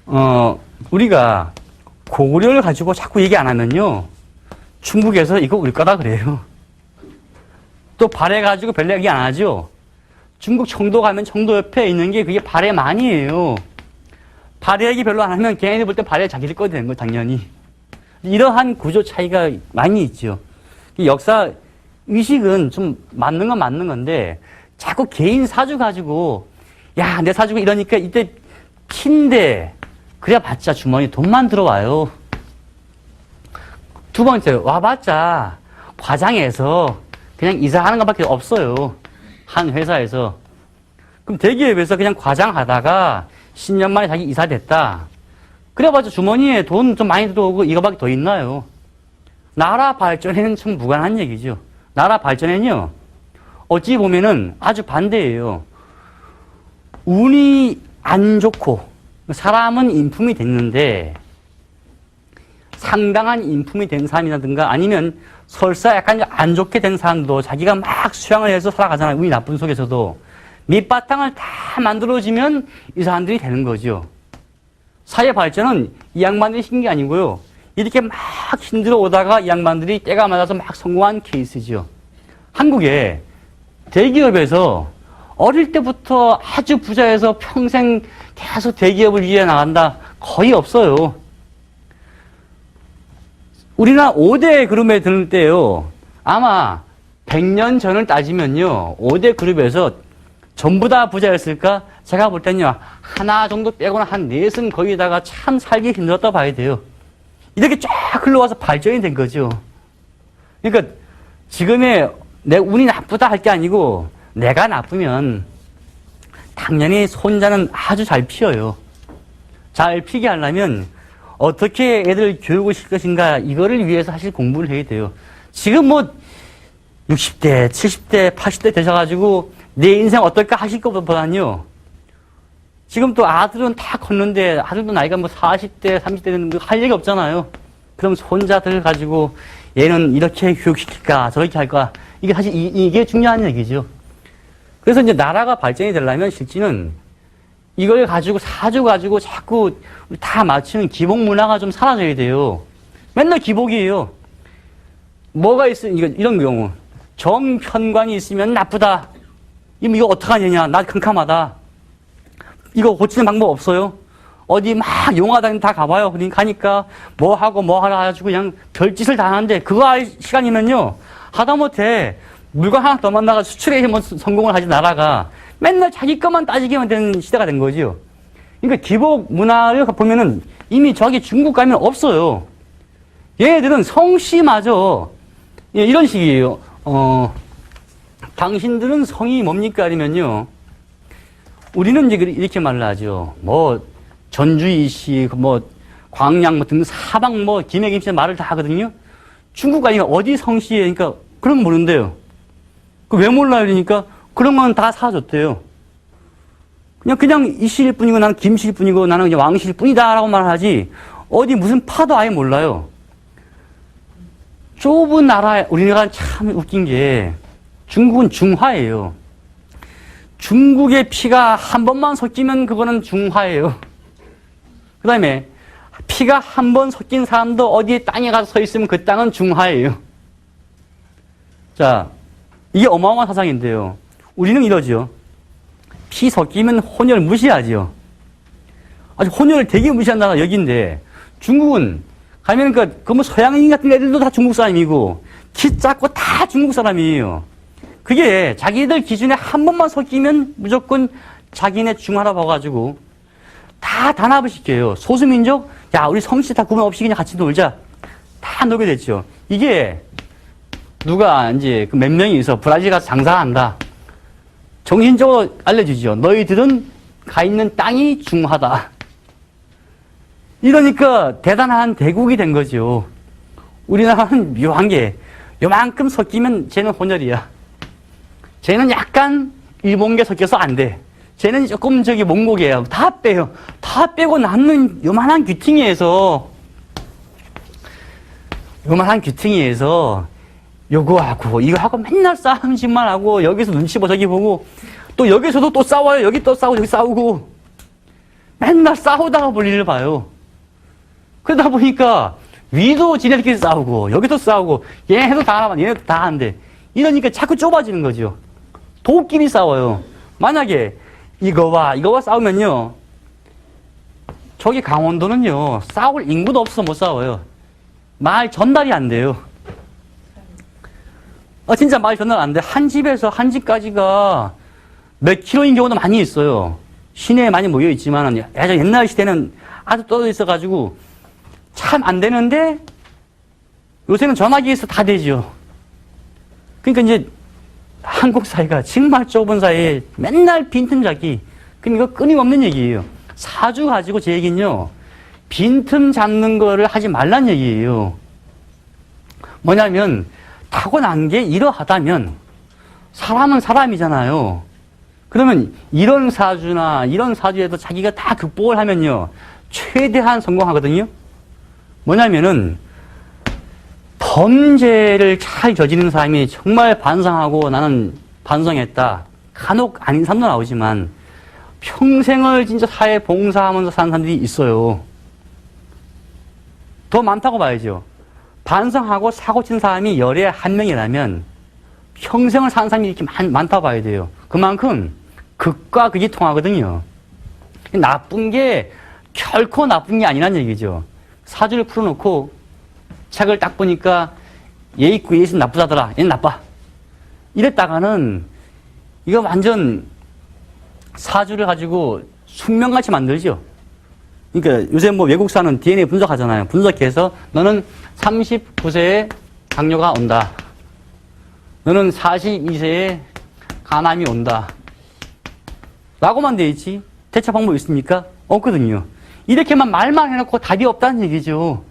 우리가 고구려를 가지고 자꾸 얘기 안 하면요. 중국에서 이거 우리 거다 그래요. 또 발해 가지고 별로 얘기 안 하죠. 중국 청도 가면 청도 옆에 있는 게 그게 발해만이에요. 발해 얘기 별로 안 하면 걔네들 볼 때 발해 자기들 거 되는 거 당연히. 이러한 구조 차이가 많이 있죠. 역사 의식은 좀 맞는 건 맞는 건데 자꾸 개인 사주 가지고 야, 내 사주가 이러니까 이때 피인데 그래야 봤자 주머니 돈만 들어와요. 두 번째, 와봤자 과장해서 그냥 이사하는 것밖에 없어요. 한 회사에서. 그럼 대기업에서 그냥 과장하다가 10년 만에 자기 이사됐다. 그래봤자 주머니에 돈 좀 많이 들어오고 이거밖에 더 있나요? 나라 발전에는 참 무관한 얘기죠. 나라 발전에는요, 어찌 보면은 아주 반대예요. 운이 안 좋고, 사람은 인품이 됐는데, 상당한 인품이 된 사람이라든가 아니면 설사 약간 안 좋게 된 사람도 자기가 막 수양을 해서 살아가잖아요. 운이 나쁜 속에서도. 밑바탕을 다 만들어지면 이 사람들이 되는 거죠. 사회 발전은 이 양반들이 힘든 게 아니고요. 이렇게 막 힘들어 오다가 이 양반들이 때가 맞아서 막 성공한 케이스죠. 한국에 대기업에서 어릴 때부터 아주 부자여서 평생 계속 대기업을 위해 나간다. 거의 없어요. 우리나라 5대 그룹에 들 때요. 아마 100년 전을 따지면요. 5대 그룹에서 전부 다 부자였을까? 제가 볼 때는요. 하나 정도 빼고는 한 넷은 거기다가 참 살기 힘들었다 봐야 돼요. 이렇게 쫙 흘러와서 발전이 된 거죠. 그러니까 지금의 내 운이 나쁘다 할 게 아니고 내가 나쁘면 당연히 손자는 아주 잘 피어요. 잘 피게 하려면 어떻게 애들 교육을 시킬 것인가 이거를 위해서 사실 공부를 해야 돼요. 지금 뭐 60대, 70대, 80대 되셔가지고 내 인생 어떨까 하실 것보다는요. 지금 또 아들은 다 컸는데 아들도 나이가 뭐 40대, 30대 되는 할 얘기 없잖아요. 그럼 손자들 가지고 얘는 이렇게 교육시킬까 저렇게 할까 이게 사실 이게 중요한 얘기죠. 그래서 이제 나라가 발전이 되려면 실제는 이걸 가지고 사주 가지고 자꾸 다 맞추는 기복 문화가 좀 사라져야 돼요. 맨날 기복이에요. 뭐가 있으면 이런 경우 정편관이 있으면 나쁘다. 이거 어떡하냐? 나 캄캄하다. 이거 고치는 방법 없어요? 어디 막 용화당 다 가봐요. 그러니까 가니까 뭐 하고 뭐 하라 해가지고 그냥 별짓을 다 하는데 그거 할 시간이면요. 하다못해 물건 하나 더 만나가 수출에 뭐 성공을 하지 나라가 맨날 자기 것만 따지게만 되는 시대가 된 거죠. 그러니까 기복 문화를 보면은 이미 저기 중국 가면 없어요. 얘네들은 성씨마저 이런 식이에요. 당신들은 성이 뭡니까? 아니면요. 우리는 이제 이렇게 말을 하죠. 뭐 전주이시, 뭐 광양, 뭐 등 사방 뭐 김해김씨 말을 다 하거든요. 중국 아니면 어디 성씨에 그러니까 그런 거 모르는데요. 그 왜 몰라요? 그러니까 그런 건 다 사줬대요. 그냥 이씨일 뿐이고 나는 김씨일 뿐이고 나는 그냥 왕씨일 뿐이다라고 말하지 어디 무슨 파도 아예 몰라요. 좁은 나라에 우리나라가 참 웃긴 게 중국은 중화예요. 중국의 피가 한 번만 섞이면 그거는 중화예요. 그 다음에 피가 한 번 섞인 사람도 어디에 땅에 가서 서 있으면 그 땅은 중화예요. 자, 이게 어마어마한 사상인데요. 우리는 이러죠. 피 섞이면 혼혈 무시하죠. 아주 혼혈을 되게 무시한 나라가 여기인데 중국은 가면 그 뭐 서양인 같은 애들도 다 중국 사람이고 키 작고 다 중국 사람이에요. 그게 자기들 기준에 한 번만 섞이면 무조건 자기네 중화라 봐가지고 다 단합을 시켜요. 소수민족, 야, 우리 성씨 다 구분 없이 그냥 같이 놀자. 다 놀게 됐죠. 이게 누가 이제 그 몇 명이 있어 브라질 가서 장사한다. 정신적으로 알려주죠. 너희들은 가 있는 땅이 중화다. 이러니까 대단한 대국이 된 거죠. 우리나라는 묘한 게 요만큼 섞이면 쟤는 혼혈이야. 쟤는 약간 일본계 섞여서 안 돼. 쟤는 조금 저기 몽고계야. 다 빼요. 다 빼고 남는 요만한 귀퉁이에서 요거하고 이거 하고 맨날 싸움짓만 하고 여기서 눈치 보고 저기 보고 또 여기서도 또 싸워요. 여기 또 싸우고 여기 싸우고 맨날 싸우다가 볼 일을 봐요. 그러다 보니까 위도 지네들끼리 싸우고 여기도 싸우고 얘네도 다 하나 얘네도 다 하는데 이러니까 자꾸 좁아지는 거죠. 도끼리 싸워요. 만약에 이거와 싸우면요. 저기 강원도는요. 싸울 인구도 없어서 못 싸워요. 말 전달이 안 돼요. 진짜 말 전달 안 돼. 한 집에서 한 집까지가 몇 킬로인 경우도 많이 있어요. 시내에 많이 모여 있지만 옛날 시대는 아주 떨어져 있어가지고 참 안 되는데 요새는 전화기에서 다 되죠. 그러니까 이제 한국 사회가 정말 좁은 사회에 맨날 빈틈 잡기. 그러니까 이거 끊임없는 얘기예요. 사주 가지고 제 얘기는요. 빈틈 잡는 거를 하지 말란 얘기예요. 뭐냐면 타고난 게 이러하다면 사람은 사람이잖아요. 그러면 이런 사주나 이런 사주에도 자기가 다 극복을 하면요. 최대한 성공하거든요. 뭐냐면은 범죄를 잘 저지르는 사람이 정말 반성하고 나는 반성했다. 간혹 아닌 사람도 나오지만 평생을 진짜 사회 봉사하면서 사는 사람들이 있어요. 더 많다고 봐야죠. 반성하고 사고 친 사람이 열에 한 명이라면 평생을 사는 사람이 이렇게 많다고 봐야 돼요. 그만큼 극과 극이 통하거든요. 나쁜 게 결코 나쁜 게 아니란 얘기죠. 사주를 풀어놓고 책을 딱 보니까 얘 있고 얘 있으면 나쁘다더라. 얘는 나빠. 이랬다가는 이거 완전 사주를 가지고 숙명같이 만들죠. 그러니까 요새 뭐 외국사는 DNA 분석하잖아요. 분석해서 너는 39세에 당뇨가 온다. 너는 42세에 간암이 온다. 라고만 돼 있지. 대처 방법이 있습니까? 없거든요. 이렇게만 말만 해놓고 답이 없다는 얘기죠.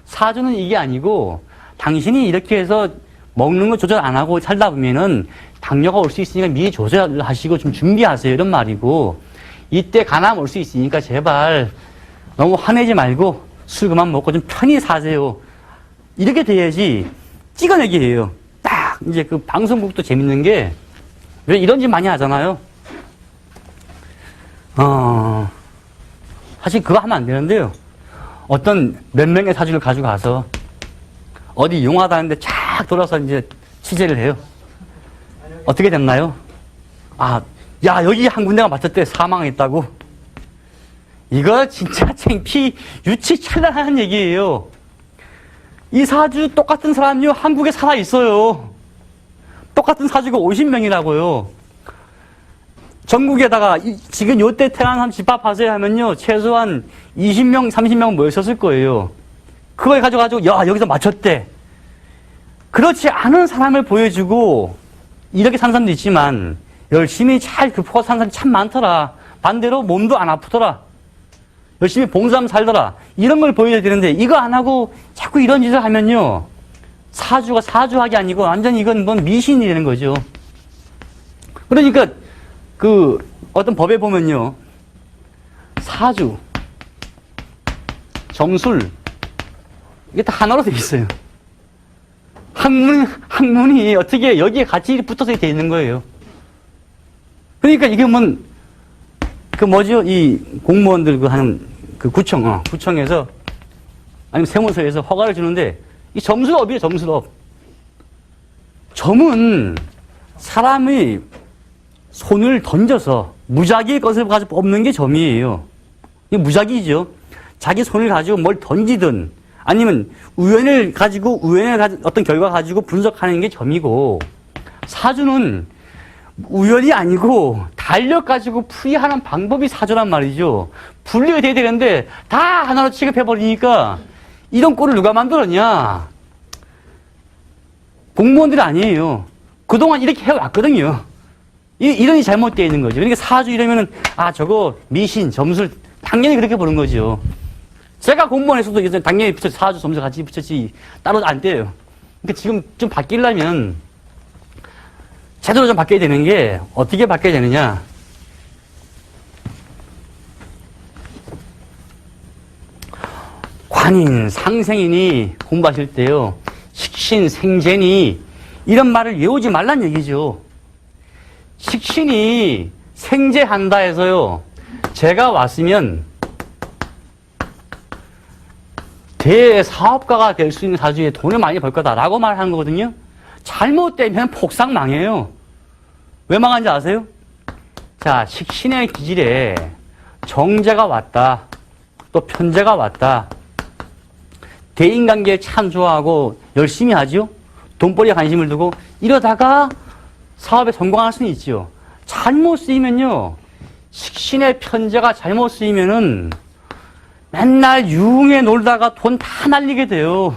사주는 이게 아니고 당신이 이렇게 해서 먹는 거 조절 안 하고 살다 보면은 당뇨가 올 수 있으니까 미리 조절하시고 좀 준비하세요. 이런 말이고 이때 간암 올 수 있으니까 제발 너무 화내지 말고 술 그만 먹고 좀 편히 사세요. 이렇게 돼야지 찍어내기 해요. 딱 이제 그 방송국도 재밌는 게 왜 이런 짓 많이 하잖아요. 사실 그거 하면 안 되는데요. 어떤 몇 명의 사주를 가지고 가서 어디 용하다는데 쫙 돌아서 이제 취재를 해요. 어떻게 됐나요? 야, 여기 한 군데가 맞췄대. 사망했다고. 이거 진짜 창피, 유치찬란한 얘기예요. 이 사주 똑같은 사람이요. 한국에 살아 있어요. 똑같은 사주가 50명이라고요. 전국에다가 지금 요때 태어난 사람 집합하세요 하면요. 최소한 20명, 30명 모였었을 거예요. 그걸 가지고 야, 여기서 맞췄대. 그렇지 않은 사람을 보여주고 이렇게 산 사람도 있지만 열심히 잘 극복하고 산 사람이 참 많더라. 반대로 몸도 안 아프더라. 열심히 봉사하면 살더라. 이런 걸 보여줘야 되는데 이거 안 하고 자꾸 이런 짓을 하면요. 사주가 사주학이 아니고 완전히 이건 뭔 미신이 되는 거죠. 그러니까 그 어떤 법에 보면요. 사주, 점술 이게 다 하나로 되어 있어요. 학문이 어떻게 여기에 같이 붙어서 되어 있는 거예요. 그러니까 이게 이 공무원들 하는 구청에서 아니면 세무서에서 허가를 주는데 이 점수업이에요, 점수업. 점은 사람이 손을 던져서 무작위의 것을 가지고 뽑는 게 점이에요. 이게 무작위죠. 자기 손을 가지고 뭘 던지든 아니면 우연을 가지고 어떤 결과 가지고 분석하는 게 점이고 사주는 우연이 아니고 달력 가지고 풀이하는 방법이 사주란 말이죠. 분리가 돼야 되는데 다 하나로 취급해버리니까 이런 꼴을 누가 만들었냐? 공무원들이 아니에요. 그동안 이렇게 해왔거든요. 이론이 잘못되어 있는 거죠. 그러니까 사주 이러면은 저거 미신, 점술 당연히 그렇게 보는 거죠. 제가 공무원에서도 당연히 사주, 점술 같이 붙였지 따로 안 떼요. 그러니까 지금 좀 바뀌려면 제대로 좀 바뀌어야 되는 게 어떻게 바뀌어야 되느냐? 관인, 상생인이 공부하실 때요. 식신, 생재니 이런 말을 외우지 말란 얘기죠. 식신이 생재한다 해서요. 제가 왔으면 대사업가가 될 수 있는 사주에 돈을 많이 벌 거다라고 말하는 거거든요. 잘못되면 폭삭 망해요. 왜 망한지 아세요? 자, 식신의 기질에 정제가 왔다. 또 편제가 왔다. 대인관계 참 좋아하고 열심히 하죠. 돈벌이에 관심을 두고 이러다가 사업에 성공할 수는 있죠. 잘못 쓰이면요. 식신의 편제가 잘못 쓰이면은 맨날 유흥에 놀다가 돈 다 날리게 돼요.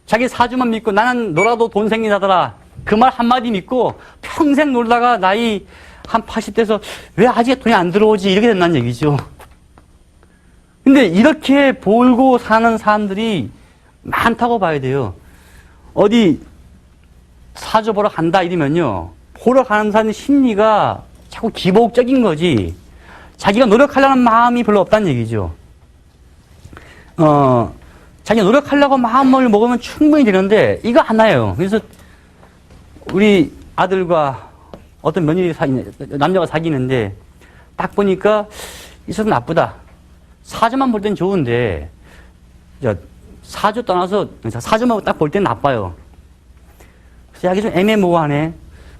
자기 사주만 믿고 나는 놀아도 돈 생긴다더라. 그 말 한마디 믿고 평생 놀다가 나이 한 80대에서 왜 아직 돈이 안 들어오지? 이렇게 된다는 얘기죠. 근데 이렇게 벌고 사는 사람들이 많다고 봐야 돼요. 어디 사주 보러 간다 이러면요. 보러 가는 사람의 심리가 자꾸 기복적인 거지. 자기가 노력하려는 마음이 별로 없다는 얘기죠. 자기가 노력하려고 마음을 먹으면 충분히 되는데 이거 하나예요. 그래서 우리 아들과 어떤 남자가 사귀는데 딱 보니까 이 사람 나쁘다. 사주만 볼 땐 좋은데 사주 떠나서 사주만 딱 볼 땐 나빠요. 그래서 약이 좀 애매모호하네.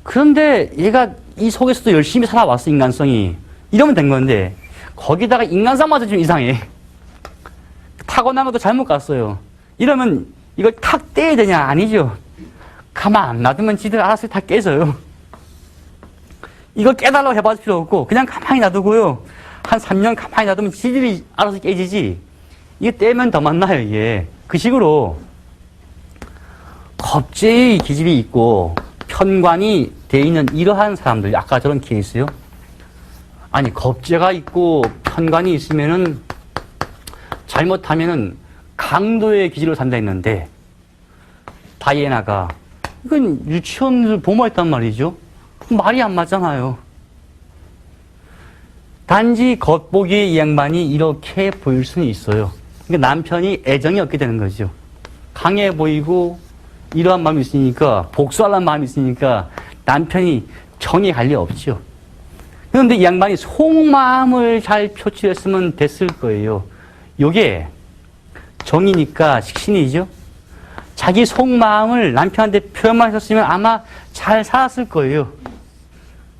그런데 얘가 이 속에서도 열심히 살아왔어, 인간성이. 이러면 된 건데 거기다가 인간성마저 좀 이상해. 타고난 것도 잘못 갔어요. 이러면 이걸 탁 떼야 되냐? 아니죠. 가만 안 놔두면 지들 알아서 다 깨져요. 이거 깨달라고 해봐줄 필요 없고 그냥 가만히 놔두고요. 한 3년 가만히 놔두면 지들이 알아서 깨지지. 이게 떼면 더 만나요, 이게. 그 식으로 겁제의 기질이 있고 편관이 돼 있는 이러한 사람들, 아까 저런 케이스요. 아니, 겁제가 있고 편관이 있으면은 잘못하면은 강도의 기질로 산다 했는데 다이애나가 이건 유치원을 보모했단 말이죠. 말이 안 맞잖아요. 단지 겉보기에 이 양반이 이렇게 보일 수는 있어요. 그러니까 남편이 애정이 없게 되는 거죠. 강해 보이고 이러한 마음이 있으니까, 복수하려는 마음이 있으니까 남편이 정이 갈 리 없죠. 그런데 이 양반이 속마음을 잘 표출했으면 됐을 거예요. 요게 정이니까 식신이죠. 자기 속마음을 남편한테 표현만 했었으면 아마 잘 살았을 거예요.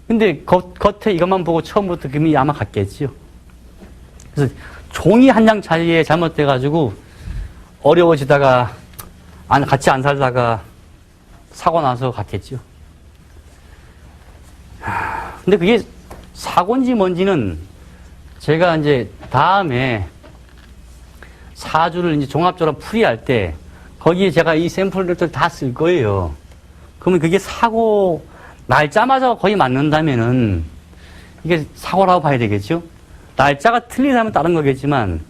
근데 겉에 이것만 보고 처음부터 금이 아마 갔겠죠. 그래서 종이 한 장 자리에 잘못돼가지고 어려워지다가 같이 안 살다가 사고 나서 갔겠죠. 근데 그게 사고인지 뭔지는 제가 이제 다음에 사주를 이제 종합적으로 풀이할 때 거기에 제가 이 샘플들을 다 쓸 거예요. 그러면 그게 사고 날짜마저 거의 맞는다면은 이게 사고라고 봐야 되겠죠? 날짜가 틀리다면 다른 거겠지만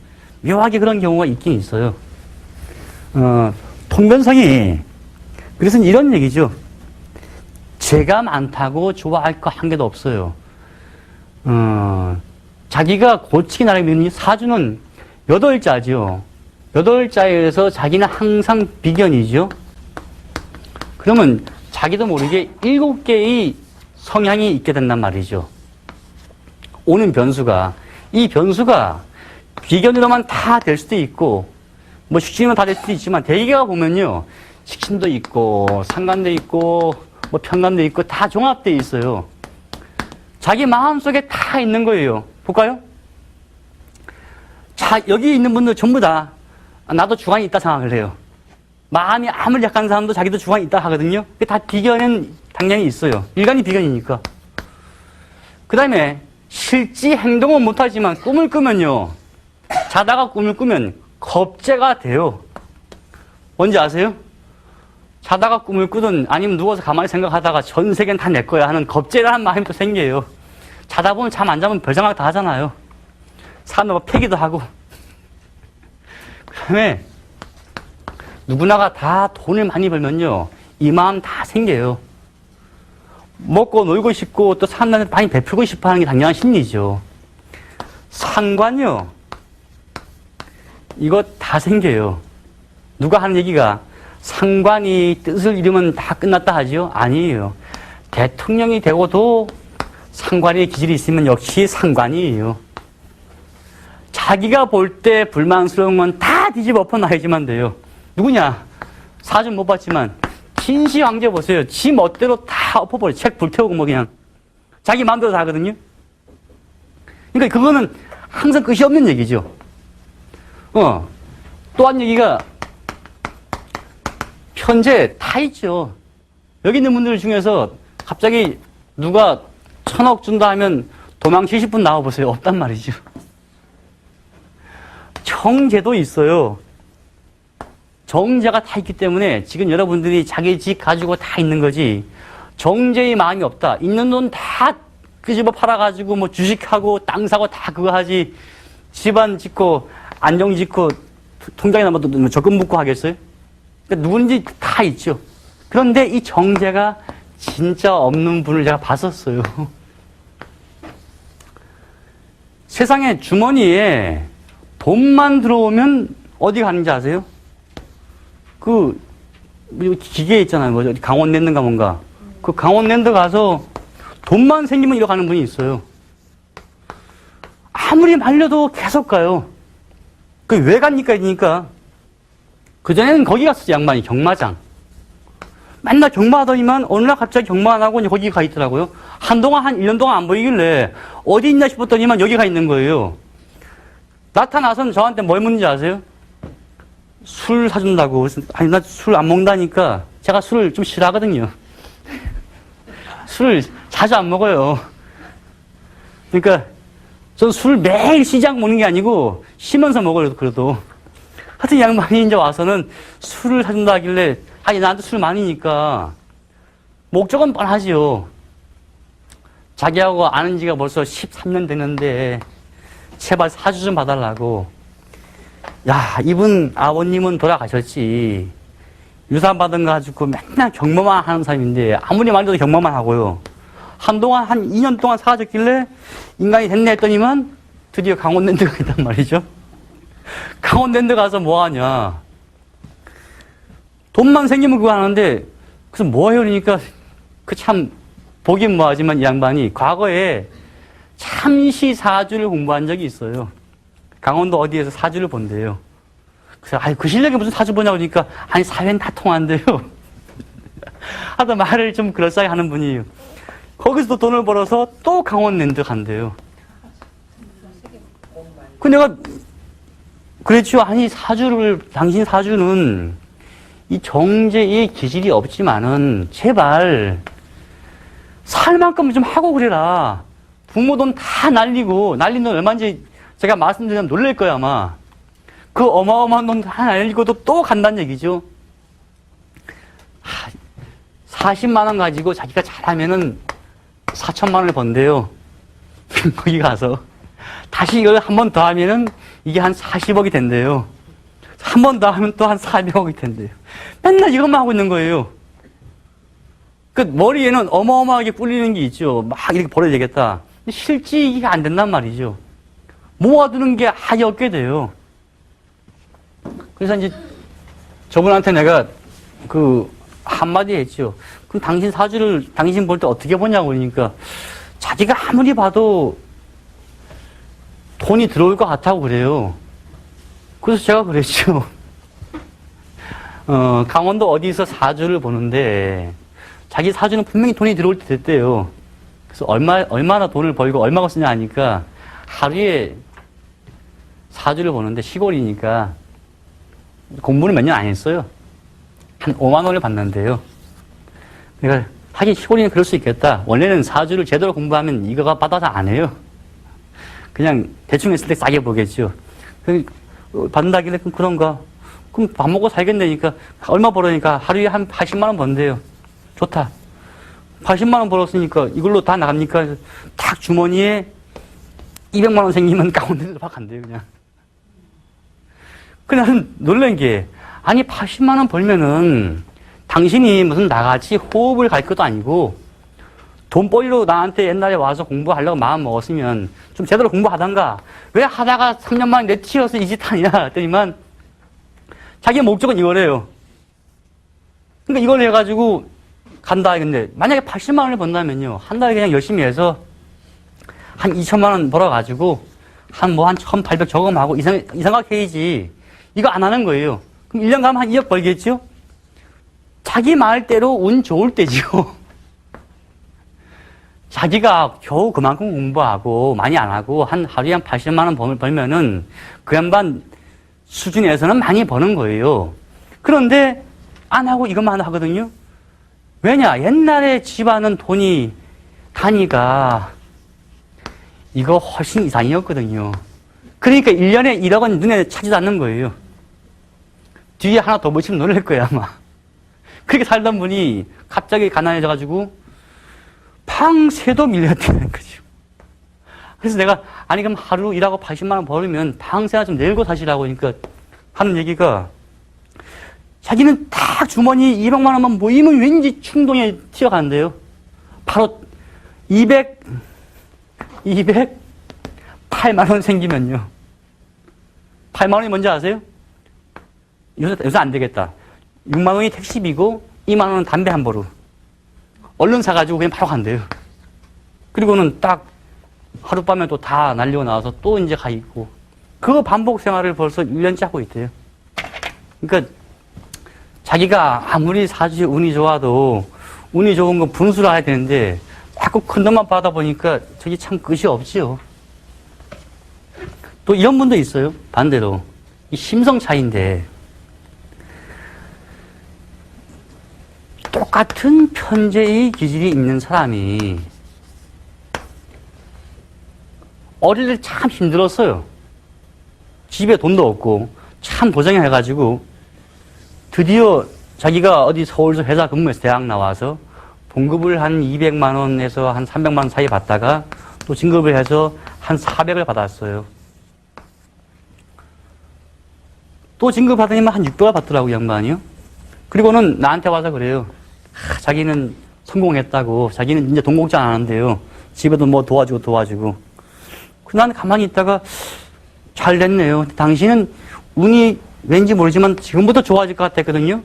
묘하게 그런 경우가 있긴 있어요. 통변성이 그래서 이런 얘기죠. 죄가 많다고 좋아할 거 한 개도 없어요. 자기가 고치기 나름이 있는 사주는 8자죠. 8자에서 자기는 항상 비견이죠. 그러면 자기도 모르게 7개의 성향이 있게 된단 말이죠. 오는 변수가, 이 변수가 비견으로만 다 될 수도 있고, 뭐 식신으로 다 될 수도 있지만, 대개가 보면요, 식신도 있고, 상관도 있고, 뭐 편관도 있고, 다 종합되어 있어요. 자기 마음속에 다 있는 거예요. 볼까요? 자, 여기 있는 분들 전부 다, 나도 주관이 있다 생각을 해요. 마음이 아무리 약한 사람도 자기도 주관이 있다 하거든요. 다 비견은 당연히 있어요. 일간이 비견이니까. 그 다음에 실제 행동은 못하지만 꿈을 꾸면요. 자다가 꿈을 꾸면 겁재가 돼요. 뭔지 아세요? 자다가 꿈을 꾸든 아니면 누워서 가만히 생각하다가 전 세계는 다 내 거야 하는 겁재라는 마음이 또 생겨요. 자다 보면 잠 안 자면 별생각 다 하잖아요. 사람 패기도 하고. 그 다음에 누구나가 다 돈을 많이 벌면요. 이 마음 다 생겨요. 먹고 놀고 싶고 또 사람들한테 많이 베풀고 싶어 하는 게 당연한 심리죠. 상관요. 이거 다 생겨요. 누가 하는 얘기가 상관이 뜻을 이루면 다 끝났다 하죠? 아니에요. 대통령이 되고도 상관의 기질이 있으면 역시 상관이에요. 자기가 볼 때 불만스러운 건 다 뒤집어 엎어놔야지만 돼요. 누구냐? 사준 못 봤지만 진시 황제 보세요. 지 멋대로 다 엎어버려. 책 불태우고 뭐 그냥 자기 마음대로 다 하거든요. 그러니까 그거는 항상 끝이 없는 얘기죠. 또 한 얘기가 현재 다 있죠. 여기 있는 분들 중에서 갑자기 누가 1,000억 준다 하면 도망치실 분 나와보세요. 없단 말이죠. 정제도 있어요. 정제가 다 있기 때문에 지금 여러분들이 자기 집 가지고 다 있는 거지 정제의 마음이 없다. 있는 돈 다 끄집어 팔아가지고 뭐 주식하고 땅 사고 다 그거 하지 집안 짓고 안정 짓고 통장에 뭐 적금 묻고 하겠어요? 그러니까 누군지 다 있죠. 그런데 이 정제가 진짜 없는 분을 제가 봤었어요. 세상에 주머니에 돈만 들어오면 어디 가는지 아세요? 그 기계 있잖아요. 뭐죠? 강원랜드인가 뭔가. 그 강원랜드 가서 돈만 생기면 이러 가는 분이 있어요. 아무리 말려도 계속 가요. 그 왜 갑니까? 이러니까. 그전에는 거기 갔었지, 양반이. 경마장. 맨날 경마하더니만 어느 날 갑자기 경마 안 하고 거기 가 있더라고요. 한동안 한 1년 동안 안 보이길래 어디 있냐 싶었더니만 여기 가 있는 거예요. 나타나서는 저한테 뭘 묻는지 아세요? 술 사준다고. 아니, 나 술 안 먹는다니까. 제가 술을 좀 싫어하거든요. 술을 자주 안 먹어요. 그러니까, 전 술 매일 시장 먹는 게 아니고, 쉬면서 먹어요, 그래도. 하여튼 양반이 이제 와서는 술을 사준다 하길래, 아니, 나한테 술 많으니까, 목적은 뻔하지요. 자기하고 아는 지가 벌써 13년 됐는데, 제발 사주 좀 봐달라고. 야, 이분 아버님은 돌아가셨지. 유산 받은 거 가지고 맨날 경마만 하는 사람인데 아무리 말해도 경마만 하고요. 한동안 한 2년 동안 사라졌길래 인간이 됐네 했더니만 드디어 강원랜드가 있단 말이죠. 강원랜드 가서 뭐 하냐. 돈만 생기면 그거 하는데 그래서 뭐 해요? 그러니까 그 참 보긴 뭐하지만 이 양반이 과거에 참시 사주를 공부한 적이 있어요. 강원도 어디에서 사주를 본대요. 그래서 그 실력이 무슨 사주 보냐고 그러니까 아니 사회는 다 통한대요. 하다 말을 좀 그럴싸하게 하는 분이에요. 거기서 또 돈을 벌어서 또 강원랜드 간대요. 그 내가 그랬죠. 아니 당신 사주는 이 정제의 기질이 없지만은 제발 살 만큼 좀 하고 그래라. 부모 돈 다 날린 돈 얼마인지 제가 말씀드리면 놀랄 거야, 아마. 그 어마어마한 돈 다 날리고도 또 간다는 얘기죠. 40만 원 가지고 자기가 잘하면은 4천만 원을 번대요. 거기 가서. 다시 이걸 한 번 더 하면은 이게 한 40억이 된대요. 한 번 더 하면 또 한 400억이 된대요. 맨날 이것만 하고 있는 거예요. 그 머리에는 어마어마하게 꿀리는 게 있죠. 막 이렇게 벌어야 되겠다. 실제 이게 안 된단 말이죠. 모아두는 게 아예 없게 돼요. 그래서 이제 저분한테 내가 한마디 했죠. 그럼 당신 사주를 당신 볼 때 어떻게 보냐고 그러니까 자기가 아무리 봐도 돈이 들어올 것 같다고 그래요. 그래서 제가 그랬죠. 강원도 어디서 사주를 보는데 자기 사주는 분명히 돈이 들어올 때 됐대요. 그래서 얼마나 돈을 벌고 얼마가 쓰냐 하니까 하루에 사주를 보는데 시골이니까 공부는 몇 년 안 했어요. 한 5만 원을 받는데요. 그러니까 하긴 시골이는 그럴 수 있겠다. 원래는 사주를 제대로 공부하면 이거가 받아서 안 해요. 그냥 대충 했을 때 싸게 보겠죠. 받는다길래 그런가. 그럼 밥 먹고 살겠네니까 얼마 벌으니까 하루에 한 80만 원 번대요. 좋다. 80만 원 벌었으니까 이걸로 다 나갑니까? 딱 주머니에 200만 원 생기면 강원랜드로 막 간대요, 그냥. 그냥 놀란 게, 아니, 80만 원 벌면은 당신이 무슨 나같이 호흡을 갈 것도 아니고 돈벌이로 나한테 옛날에 와서 공부하려고 마음 먹었으면 좀 제대로 공부하던가. 왜 하다가 3년 만에 내치어서 이 짓 하냐 했더니만 자기의 목적은 이거래요. 그러니까 이걸 해가지고 간다. 근데 만약에 80만 원을 번다면요. 한 달에 그냥 열심히 해서 한 2천만 원 벌어가지고 한 1,800 저금하고 이상하게 해야지. 이거 안 하는 거예요. 그럼 1년 가면 한 2억 벌겠죠? 자기 말대로 운 좋을 때지요. 자기가 겨우 그만큼 공부하고 많이 안 하고 하루에 한 80만 원 벌면은 그 양반 수준에서는 많이 버는 거예요. 그런데 안 하고 이것만 하거든요. 왜냐? 옛날에 집안은 돈이 단위가 이거 훨씬 이상이었거든요. 그러니까 1년에 1억 원 눈에 차지도 않는 거예요. 뒤에 하나 더 붙이면 놀랄 거예요, 아마. 그렇게 살던 분이 갑자기 가난해져가지고 방세도 밀렸다는 거죠. 그래서 내가, 아니, 그럼 하루 일하고 80만 원 벌으면 방세나 좀 내고 사시라고 하니까 하는 얘기가 자기는 딱 주머니 200만 원만 모이면 왠지 충동에 튀어가는데요. 바로 208만 원 생기면요. 8만 원이 뭔지 아세요? 요새 안 되겠다. 6만 원이 택시비고 2만 원은 담배 한 보루. 얼른 사가지고 그냥 바로 간대요. 그리고는 딱 하룻밤에 또 다 날리고 나와서 또 이제 가 있고. 그 반복 생활을 벌써 1년째 하고 있대요. 그러니까 자기가 아무리 사주에 운이 좋아도 운이 좋은 건 분수를 해야 되는데 자꾸 큰 돈만 받아 보니까 저기 참 끝이 없지요. 또 이런 분도 있어요. 반대로. 이 심성 차이인데 똑같은 편재의 기질이 있는 사람이 어릴 때 참 힘들었어요. 집에 돈도 없고 참 고생해가지고 드디어 자기가 어디 서울서 회사 근무해서 대학 나와서 봉급을 한 200만 원에서 한 300만 원 사이 받다가 또 진급을 해서 한 400을 받았어요. 또 진급하더니만 한 600을 받더라고, 양반이요. 그리고는 나한테 와서 그래요. 자기는 성공했다고, 자기는 이제 돈 걱정 안 하는데요. 집에도 뭐 도와주고. 난 가만히 있다가 잘 됐네요. 당신은 운이 왠지 모르지만 지금부터 좋아질 것 같았거든요.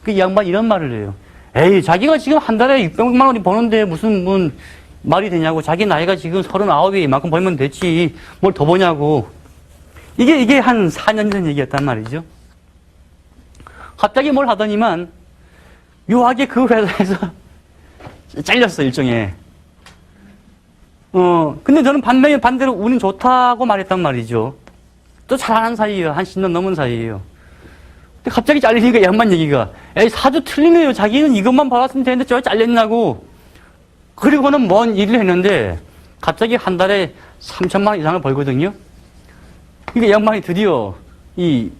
그 양반 이런 말을 해요. 에이, 자기가 지금 한 달에 600만 원이 버는데 무슨 말이 되냐고. 자기 나이가 지금 39에 이만큼 벌면 됐지. 뭘 더 버냐고. 이게 한 4년 전 얘기였단 말이죠. 갑자기 뭘 하더니만 묘하게 그 회사에서 잘렸어, 일종에. 근데 저는 반대로 운이 좋다고 말했단 말이죠. 또 잘하는 사이예요. 한 10년 넘은 사이예요. 근데 갑자기 잘리니까 양반 얘기가, 에이, 사주 틀리네요. 자기는 이것만 받았으면 되는데 저 잘렸냐고. 그리고는 뭔 일을 했는데 갑자기 한 달에 3천만 원 이상을 벌거든요. 그러니까 양반이 드디어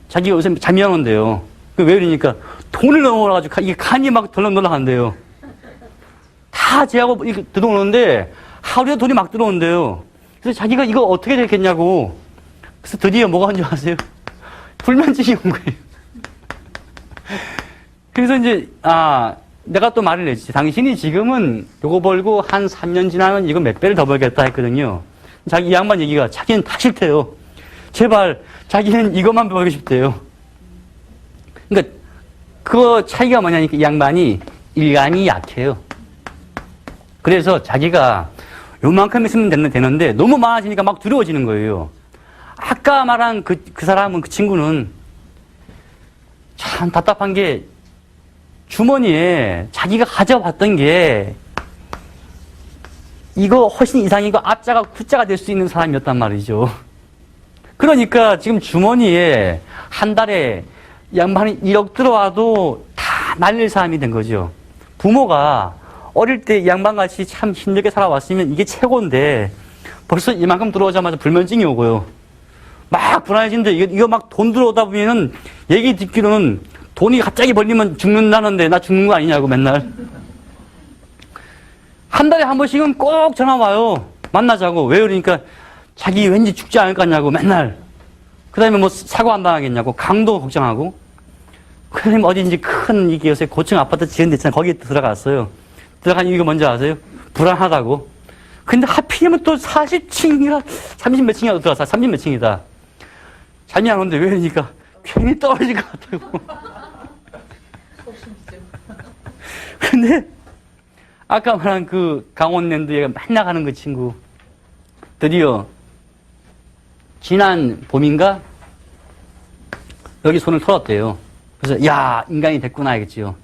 자기가 요새 잠이 안 온대요. 왜 이러니까 돈을 넣어가지고 이게 간이 막 덜렁덜렁한대요. 다 제하고 들어오는데 하루에 돈이 막 들어온대요. 그래서 자기가 이거 어떻게 되겠냐고. 그래서 드디어 뭐가 온 줄 아세요? 불면증이 온 거예요. 그래서 이제, 내가 또 말을 했지. 당신이 지금은 요거 벌고 한 3년 지나면 이거 몇 배를 더 벌겠다 했거든요. 이 양반 얘기가 자기는 다 싫대요. 제발, 자기는 이것만 벌고 싶대요. 그러니까, 그 차이가 뭐냐니까 이 양반이 일간이 약해요. 그래서 자기가 요만큼 있으면 되는데 너무 많아지니까 막 두려워지는 거예요. 아까 말한 그 사람은, 그 친구는 참 답답한 게 주머니에 자기가 가져봤던 게 이거 훨씬 이상이고 앞자가 구자가 될 수 있는 사람이었단 말이죠. 그러니까 지금 주머니에 한 달에 양반이 1억 들어와도 다 날릴 사람이 된 거죠. 부모가 어릴 때 양반같이 참 힘들게 살아왔으면 이게 최고인데 벌써 이만큼 들어오자마자 불면증이 오고요. 막 불안해지는데 이거 막 돈 들어오다 보면은 얘기 듣기로는 돈이 갑자기 벌리면 죽는다는데 나 죽는 거 아니냐고 맨날. 한 달에 한 번씩은 꼭 전화 와요. 만나자고. 왜 그러니까 자기 왠지 죽지 않을 거냐고 맨날. 그 다음에 뭐 사고 안 당하겠냐고. 강도 걱정하고. 그 다음에 어딘지 큰 이게 요새 고층 아파트 지은 데 있잖아요. 거기에 들어갔어요. 들어간 이유가 뭔지 아세요? 불안하다고. 근데 하필이면 또 40층이라 30몇 층이라도 들어갔어. 30몇 층이다. 잠이 안 오는데 왜 그러니까 괜히 떨어질 것 같다고. 근데 아까 말한 그 강원랜드에 맨날 가는 그 친구 드디어 지난 봄인가 여기 손을 털었대요. 그래서 야 인간이 됐구나 알겠지요.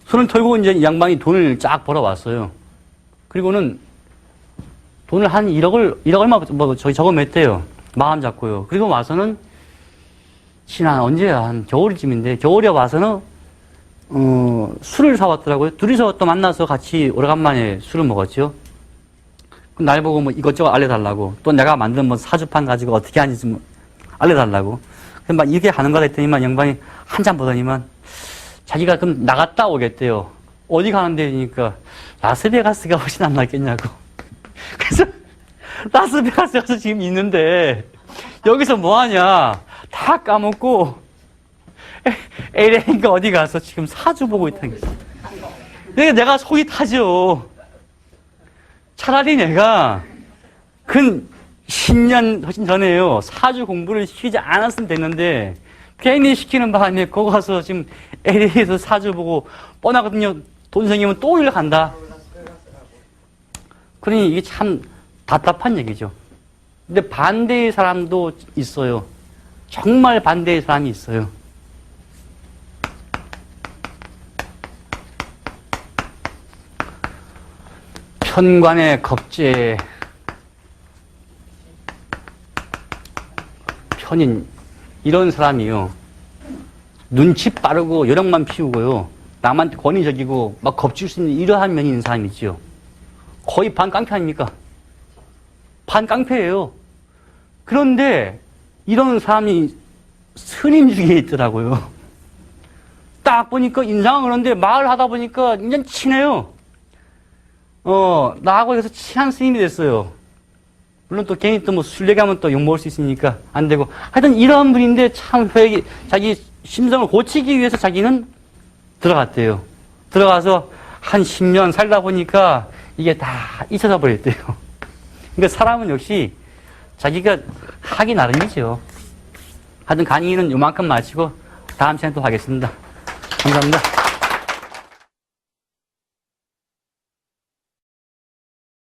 손을 털고 이제 이 양반이 돈을 쫙 벌어왔어요. 그리고는 돈을 한 1억 얼마 뭐 저기 적어냈대요. 마음 잡고요. 그리고 와서는 지난 언제야 한 겨울쯤인데 겨울에 와서는 술을 사왔더라고요. 둘이서 또 만나서 같이 오래간만에 술을 먹었죠. 날 보고 뭐 이것저것 알려달라고 또 내가 만든 뭐 사주판 가지고 어떻게 하는지 뭐 알려달라고 그래서 막 이렇게 하는 거다 했더니만 양반이 한참 보더니만 자기가 그럼 나갔다 오겠대요. 어디 가는데 그러니까 라스베가스가 훨씬 안 낫겠냐고. 그래서 라스베가스 가서 지금 있는데 여기서 뭐 하냐 다 까먹고 LA인가 어디 가서 지금 사주 보고 있다는 거지. 그러니까 내가 속이 타죠. 차라리 내가 근 10년 훨씬 전에요. 사주 공부를 시키지 않았으면 됐는데 괜히 시키는 바람에 거기 가서 지금 LA에서 사주 보고 뻔하거든요. 돈 생기면 또 일로 간다. 그러니 이게 참 답답한 얘기죠. 근데 반대의 사람도 있어요. 정말 반대의 사람이 있어요. 편관의 겁제 편인 이런 사람이요. 눈치 빠르고 요령만 피우고요. 남한테 권위적이고 막 겁줄 수 있는 이러한 면이 있는 사람이 있죠. 거의 반깡패 아닙니까? 반깡패예요. 그런데 이런 사람이 스님 중에 있더라고요. 딱 보니까 인상은 그런데 말을 하다 보니까 그냥 친해요. 나하고 여기서 친한 스님이 됐어요. 물론 또 괜히 또 뭐 술 얘기하면 또 욕먹을 수 있으니까 안 되고. 하여튼 이런 분인데 참 자기 심성을 고치기 위해서 자기는 들어갔대요. 들어가서 한 10년 살다 보니까 이게 다 잊혀져 버렸대요. 그러니까 사람은 역시 자기가 하기 나름이죠. 하여튼 강의는 요만큼 마치고 다음 시간에 또 하겠습니다. 감사합니다.